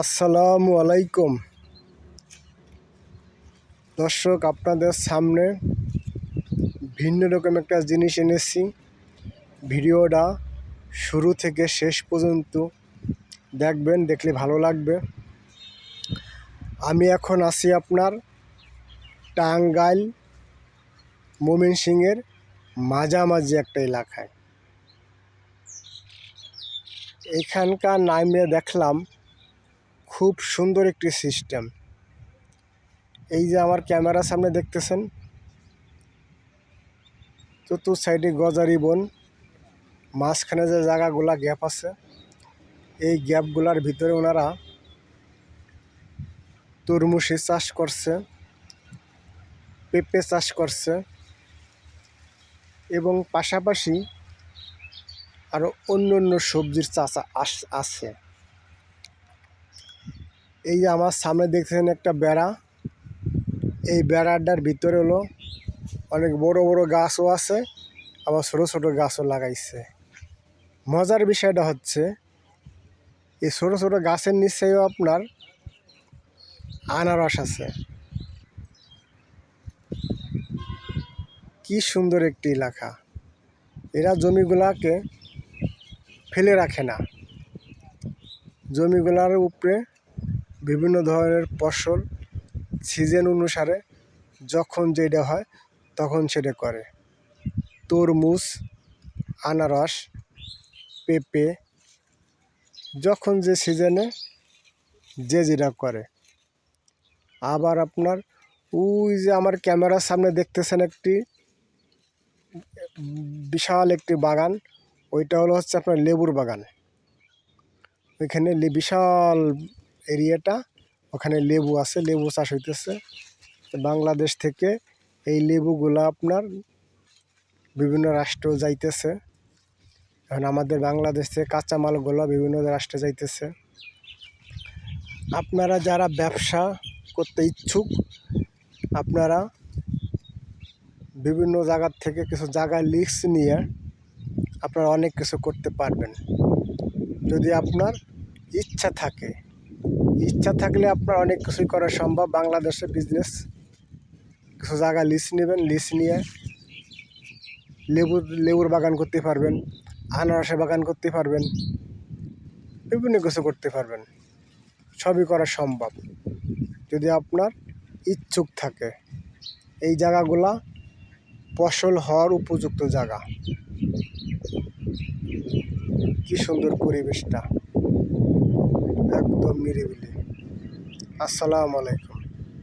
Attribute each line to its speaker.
Speaker 1: আসসালামু আলাইকুম দর্শক, আপনাদের সামনে ভিন্ন রকম একটা জিনিস এনেছি। ভিডিওটা শুরু থেকে শেষ পর্যন্ত দেখবেন, দেখলে ভালো লাগবে। আমি এখন আছি আপনার টাঙ্গাইল ময়মনসিংহের মাঝামাঝি একটা এলাকায়। এখানকার নামে দেখলাম খুব সুন্দর একটি সিস্টেম। এই যে আমার ক্যামেরার সামনে দেখতেছেন, চতুর্থ সাইডে গজারি বন, মাঝখানে যে জায়গাগুলা গ্যাপ আছে, এই গ্যাপগুলার ভিতরে ওনারা তরমুজের চাষ করছে, পেঁপে চাষ করছে এবং পাশাপাশি আরও অন্য অন্য সবজির চাষ আছে। এই যে আমার সামনে দেখতেছেন একটা বেড়া, এই বেড়াটার ভিতরে হলো অনেক বড় বড় গাছও আছে, আবার ছোট ছোট গাছও লাগাইছে। মজার বিষয়টা হচ্ছে এই ছোট ছোট গাছের নিচেও আপনার আনারস আছে। কি সুন্দর একটি এলাকা! এরা জমিগুলাকে ফেলে রাখে না, জমিগুলার উপরে বিভিন্ন ধরনের ফসল সিজন অনুসারে যখন যেটা হয় তখন সেটা করে। তরমুজ, আনারস, পেঁপে, যখন যে সিজনে যে যেটা করে। আবার আপনার ওই যে আমার ক্যামেরার সামনে দেখতেছেন একটি বিশাল একটি বাগান, ওইটা হচ্ছে আপনার লেবুর বাগান। ওইখানে বিশাল এরিয়াটা, ওখানে লেবু আছে, লেবু চাষ হইতেছে। বাংলাদেশ থেকে এই লেবুগুলো আপনার বিভিন্ন রাষ্ট্র যাইতেছে। এখন আমাদের বাংলাদেশ থেকে কাঁচামালগুলো বিভিন্ন রাষ্ট্রে যাইতেছে। আপনারা যারা ব্যবসা করতে ইচ্ছুক, আপনারা বিভিন্ন জায়গার থেকে কিছু জায়গা লিজ নিয়ে আপনারা অনেক কিছু করতে পারবেন। যদি আপনার ইচ্ছা থাকলে আপনার অনেক কিছুই করা সম্ভব। বাংলাদেশে বিজনেস কিছু জায়গা লিজ নেবেন, লিজ নিয়ে লেবুর বাগান করতে পারবেন, আনারসের বাগান করতে পারবেন, বিভিন্ন কিছু করতে পারবেন। সবই করা সম্ভব যদি আপনার ইচ্ছুক থাকে। এই জায়গাগুলা ফসল হওয়ার উপযুক্ত জায়গা। কি সুন্দর পরিবেশটা, একদম নিরিবিলি। আসসালামু আলাইকুম।